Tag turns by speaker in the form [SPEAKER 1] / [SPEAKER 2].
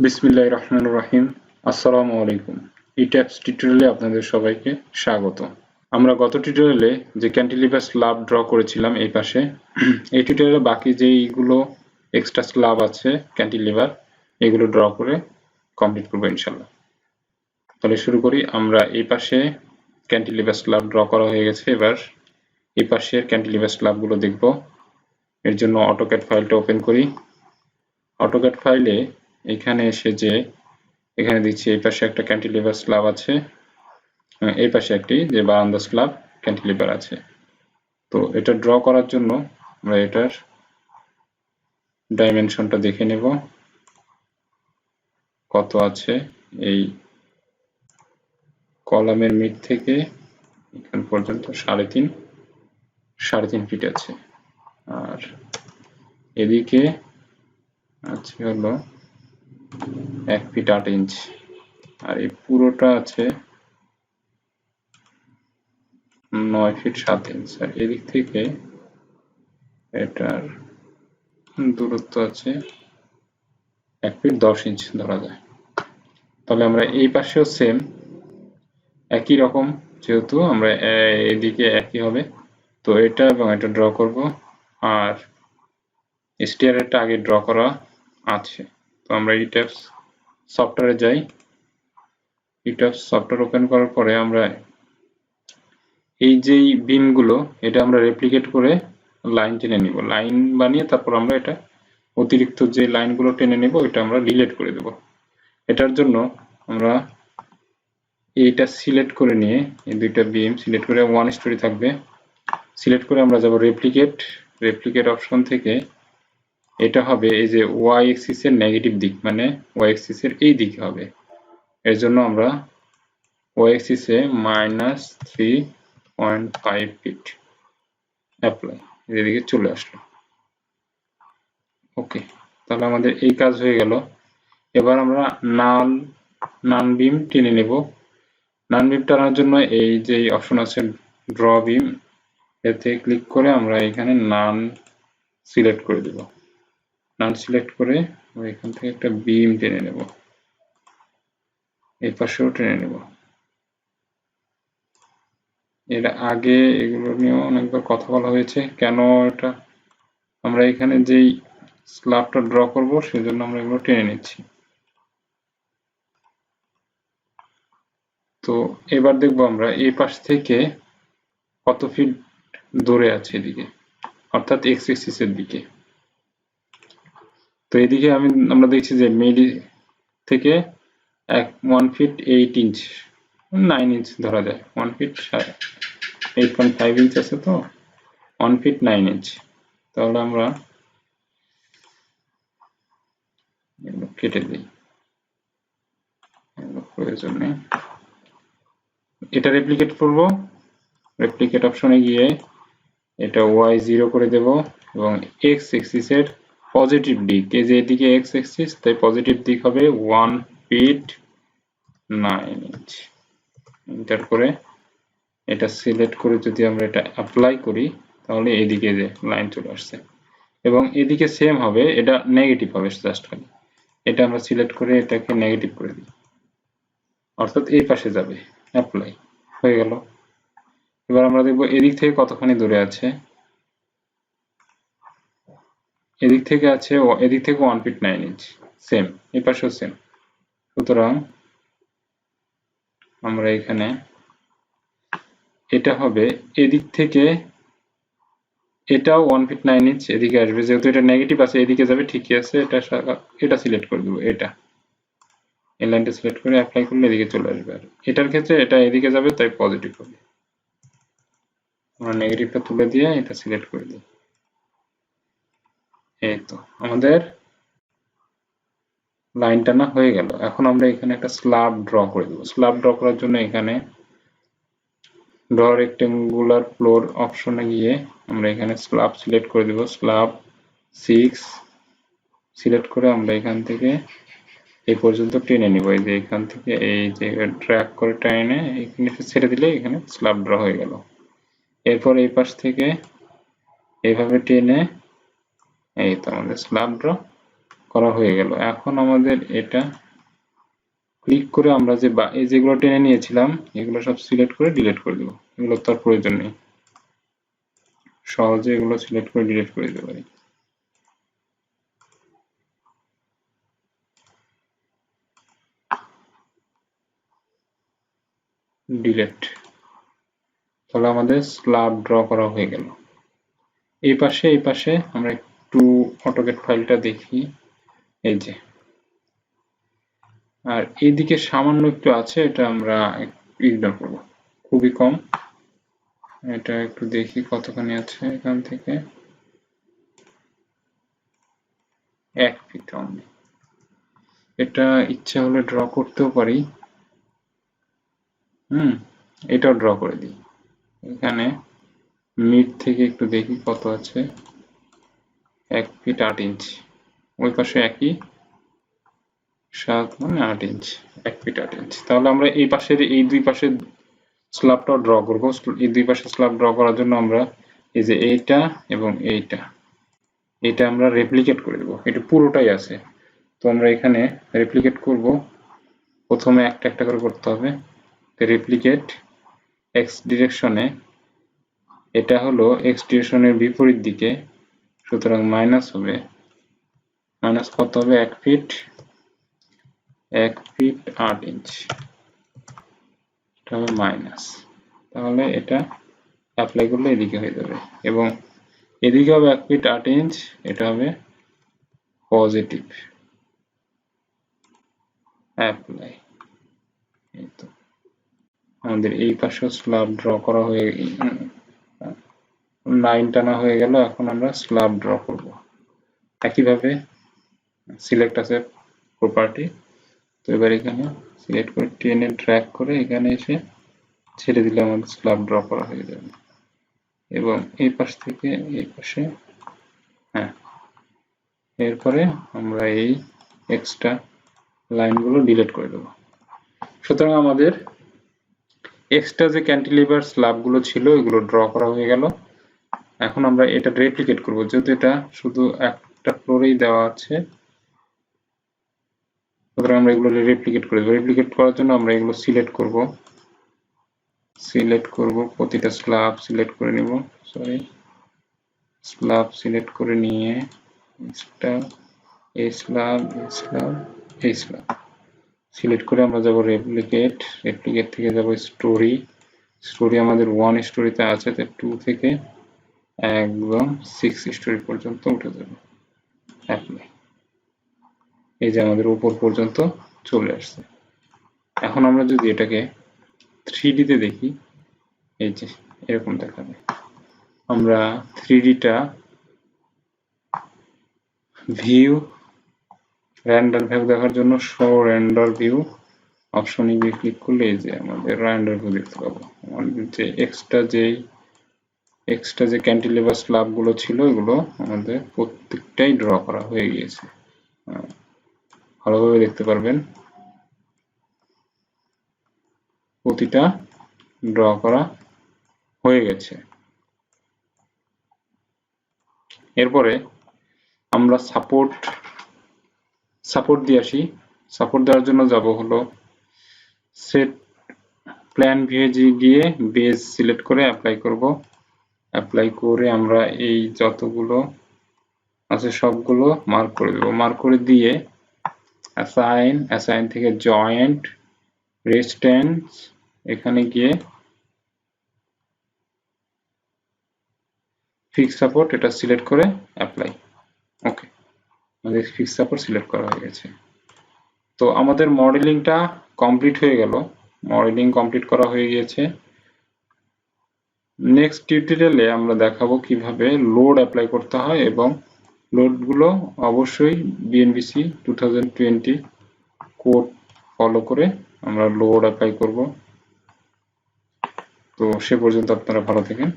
[SPEAKER 1] বিসমিল্লাহির রহমানির রহিম। আসসালামু আলাইকুম। ইট্যাবস টিউটোরিয়ালে আপনাদের সবাইকে স্বাগত। আমরা গত টিউটোরিয়ালে যে ক্যান্টিলিভার স্ল্যাব ড্র করেছিলাম এই পাশে, এই টিউটোরিয়ালে বাকি যেইগুলো এক্সট্রা স্ল্যাব আছে ক্যান্টিলিভার, এগুলো ড্র করে কমপ্লিট করবো ইনশাল্লাহ। তাহলে শুরু করি। আমরা এই পাশে ক্যান্টিলিভার স্ল্যাব ড্র করা হয়ে গেছে। এবার এই পাশের ক্যান্টিলিভার স্ল্যাবগুলো দেখব। এর জন্য অটোক্যাড ফাইলটা ওপেন করি। অটোক্যাড ফাইলে এখানে এসে যে এখানে দিচ্ছি এই পাশে একটা ক্যান্টিলিভার স্ল্যাব আছে, এই পাশে একটি যে বারান্দা স্ল্যাব ক্যান্টিলিভার আছে। তো এটা ড্র করার জন্য আমরা এটার ডাইমেনশনটা দেখে নেব কত আছে। এই কলামের মিড থেকে এখান পর্যন্ত 3.5 ফিট আছে, আর এদিকে আছে হলো 1 ফিট 8 ইঞ্চ, আর এই পুরোটা আছে 9 ফিট 7 ইঞ্চ, আর এদিক থেকে এটার দূরত্ব আছে 1 ফিট 10 ইঞ্চ ধরা যায়। তাহলে আমরা এই পাশেও সেম একই রকম, যেহেতু আমরা এদিকে একই হবে, তো এটা এবং এটা ড্র করব। আর স্টিয়ারটা আগে ড্র করা আছে, তো আমরা ইট্যাবস সফটওয়্যারে যাই। ইট্যাবস সফটওয়্যার ওপেন করার পরে আমরা এই যেই বিমগুলো এটা আমরা রেপ্লিকেট করে লাইন টেনে নিব। লাইন বানিয়ে তারপর আমরা এটা অতিরিক্ত যে লাইনগুলো টেনে নেব এটা আমরা রিলেট করে দেব। এটার জন্য আমরা এইটা সিলেক্ট করে নিয়ে এই দুইটা বিম সিলেক্ট করে ওয়ান স্টোরি থাকবে, সিলেক্ট করে আমরা যাব রেপ্লিকেট অপশন থেকে এটা হবে এই যে ওয়াই এক্সিস এর নেগেটিভ দিক, মানে ওয়াই এক্সিস এর এই দিকে হবে। এর জন্য আমরা ওয়াই এক্সিস এ -3.5 ফিট অ্যাপ্লাই, এদিকে চলে আসলো। ওকে, তাহলে আমাদের এই কাজ হয়ে গেল। এবার আমরা নান বিম টেনে নেব। নান বিম টানার জন্য এই যে অপশন আছে ড্র বিম, এতে ক্লিক করে আমরা এখানে নান সিলেক্ট করে দেব। নান সিলেক্ট করে এখান থেকে একটা বিম টেনে নেব, এই পাশেও টেনে নেব। এর আগে এগুলো নিয়েও অনেকবার কথা বলা হয়েছে, কেন এটা আমরা এখানে যেই স্ল্যাবটা ড্র করব সেজন্য আমরা এগুলো টেনে নিচ্ছি। তো এবার দেখবো আমরা এই পাশ থেকে কত ফিট দূরে আছে এদিকে, অর্থাৎ এক্স এক্সিস এর দিকে। তো এদিকে আমরা দেখছি যে মিডি থেকে 1 ফিট 8 ইঞ্চ 9 ইঞ্চ ধরা যায়, 1 ফিট 8.5 ইঞ্চ আছে, তো 1 ফিট 9 ইঞ্চ। তাহলে আমরা কেটে দিই, প্রয়োজন নেই। এটা রেপ্লিকেট করব, রেপ্লিকেট অপশনে গিয়ে এটা y0 করে দেব এবং x এক্সিস এর পজিটিভ দিক, এই যে এদিকে x এক্সিস, তাই পজিটিভ দিক হবে 1 ফিট 9 ইঞ্চ। এন্টার করে এটা সিলেক্ট করে যদি আমরা এটা অ্যাপ্লাই করি তাহলে এদিকে যে লাইন চলে আসছে, এবং এদিকে সেম হবে, এটা নেগেটিভ হবে জাস্ট খালি। এটা আমরা সিলেক্ট করে এটাকে নেগেটিভ করে দিই, অর্থাৎ এই পাশে যাবে। অ্যাপ্লাই হয়ে গেল। এবার আমরা দেখব এদিক থেকে কতখানি দূরে আছে। এদিক থেকে আছে, এদিক থেকে 1 ফিট 9 ইঞ্চ, সেম এই পাশেও সেম। সুতরাং আমরা এখানে এটা হবে এদিক থেকে, এটাও 1 ফিট 9 ইঞ্চ এদিকে আসবে, যেহেতু এটা নেগেটিভ আছে এদিকে যাবে, ঠিকই আছে। এটা সিলেক্ট করে দেবো, এটা এই লাইনটা সিলেক্ট করে অ্যাপ্লাই করলে এদিকে চলে আসবে। আর এটার ক্ষেত্রে এটা এদিকে যাবে, তাই পজিটিভ হবে। আমরা নেগেটিভটা তুলে দিয়ে এটা সিলেক্ট করে দিই। এই তো আমাদের লাইন টানা হয়ে গেল। এখন আমরা এখানে একটা স্ল্যাব ড্র করে দেবো। স্ল্যাব ড্র করার জন্য এখানে ড্র রেক্টেঙ্গুলার ফ্লোর অপশনে গিয়ে আমরা এখানে স্ল্যাব সিলেক্ট করে দেব। স্ল্যাব 6 সিলেক্ট করে আমরা এখান থেকে এই পর্যন্ত টেনে নিব। এই যে এখান থেকে এই যে ড্র্যাগ করে টেনে এখানে ছেড়ে দিলে এখানে স্ল্যাব ড্র হয়ে গেল। এরপর এই পাশ থেকে এইভাবে টেনে এই তো আমাদের স্ল্যাব ড্র করা হয়ে গেল। এখন আমাদের এটা ক্লিক করে আমরা যে এই যেগুলো টেনে নিয়েছিলাম এগুলো সব সিলেক্ট করে ডিলিট করে দেব। এগুলো তার প্রয়োজন নেই, সহজে এগুলো সিলেক্ট করে ডিলিট করে দিতে পারি। ডিলিট। তাহলে আমাদের স্ল্যাব ড্র করা হয়ে গেল। এই পাশে আমরা একটু অটোক্যাড ফাইলটা দেখি। এই যে, আর এইদিকে সামান্য একটু আছে, এটা আমরা ইগনোর করব, খুবই কম। এটা একটু দেখি কতখানি আছে, এখান থেকে 1 ফিট অনলি। এটা ইচ্ছা হলে ড্র করতেও পারি। এটাও ড্র করে দিই। এখানে মিড থেকে একটু দেখি কত আছে, 1 ফিট 8 ইঞ্চি। ওই পাশে একই, 7 মানে 8 ইঞ্চি, 1 ফিট 8 ইঞ্চি। তাহলে আমরা এই পাশের এই দুই পাশের স্ল্যাবটাও ড্র করব। এই দুই পাশে স্ল্যাব ড্র করার জন্য আমরা এই যে এইটা এবং এইটা আমরা রেপ্লিকেট করে দেব। এটা পুরোটাই আছে, তো আমরা এখানে রেপ্লিকেট করব। প্রথমে একটা একটা করে করতে হবে। রেপ্লিকেট এক্স ডিরেকশনে, এটা হলো এক্স ডিরেকশনের বিপরীত দিকে, সুতরাং মাইনাস হবে। মাইনাস কত হবে? 1 ফিট 8 ইঞ্চি, এটা হবে মাইনাস। তাহলে এটা অ্যাপ্লাই করলে এদিকে হয়ে যাবে, এবং এদিকে হবে 1 ফিট 8 ইঞ্চ, এটা হবে পজিটিভ। অ্যাপ্লাই। এই তো আমাদের এই পাশে স্ল্যাব ড্র করা হয়ে লাইন টানা হয়ে গেল। এখন আমরা স্ল্যাব ড্র করব। একইভাবে সিলেক্ট আছে প্রপার্টি, তো এবার এখানে সিলেক্ট করে টেনে ড্র্যাগ করে এখানে এসে ছেড়ে দিলে আমাদের স্ল্যাব ড্র করা হয়ে যাবে। এবং এই পাশ থেকে এই পাশে, হ্যাঁ, এরপরে আমরা এই এক্সট্রা লাইনগুলো ডিলিট করে দেব। সুতরাং আমাদের এক্সট্রা যে ক্যান্টিলিভার স্ল্যাবগুলো ছিল এগুলো ড্র করা হয়ে গেল। এখন আমরা এটা রেপ্লিকেট করব, যেহেতু এটা শুধু একটা ফ্লোরেই দেওয়া আছে, সুতরাং আমরা এগুলো রেপ্লিকেট করে দেব। রেপ্লিকেট করার জন্য আমরা এগুলো সিলেক্ট করব, প্রতিটা স্ল্যাব সিলেক্ট করে নিব, স্ল্যাব সিলেক্ট করে নিয়ে এই স্ল্যাব সিলেক্ট করে আমরা যাব রেপ্লিকেট থেকে যাব স্টোরি আমাদের 1 স্টোরিতে আছে, তাই 2 থেকে একদম 6 স্টোরি পর্যন্ত উঠে যাবে। অ্যাপ্লাই। এই যে আমাদের উপর পর্যন্ত চলে আসছে। এখন আমরা যদি এটাকে 3D তে দেখি, এই যে এরকম দেখাবে। আমরা 3D টা ভিউ, রেন্ডার ভিউ দেখার জন্য শো রেন্ডার ভিউ অপশনে গিয়ে ক্লিক করলে এই যে আমাদের রেন্ডার ভিউ দেখতে পাবো। আমাদের যে এক্সট্রা যে ক্যান্টিলিভার স্ল্যাব গুলো ছিল এগুলো আমাদের প্রত্যেকটাই ড্র করা হয়ে গিয়েছে। ভালোভাবে দেখতে পারবেন, প্রতিটা ড্র করা হয়ে গেছে। এরপরে আমরা সাপোর্ট দিয়ে আসি। সাপোর্ট দেওয়ার জন্য যাব হলো সেট প্ল্যান ভিউতে গিয়ে বেজ সিলেক্ট করে অ্যাপ্লাই করব। অ্যাপ্লাই করে আমরা এই যতগুলো আছে সবগুলো মার্ক করে দেব। মার্ক করে দিয়ে অ্যাসাইন থেকে জয়েন্ট রেস্টেন্স, এখানে গিয়ে ফিক্স সাপোর্ট এটা সিলেক্ট করে অ্যাপ্লাই। ওকে, আমাদের ফিক্স সাপোর্ট সিলেক্ট করা হয়ে গেছে। তো আমাদের মডেলিংটা কমপ্লিট হয়ে গেল। মডেলিং কমপ্লিট করা হয়ে গিয়েছে। নেক্সট টিউটোরিয়ালে আমরা দেখাবো কিভাবে লোড অ্যাপ্লাই করতে হয়, এবং লোডগুলো অবশ্যই বিএনবিসি 2020 কোড ফলো করে আমরা লোড অ্যাপ্লাই করব। তো সে পর্যন্ত আপনারা ভালো থাকেন।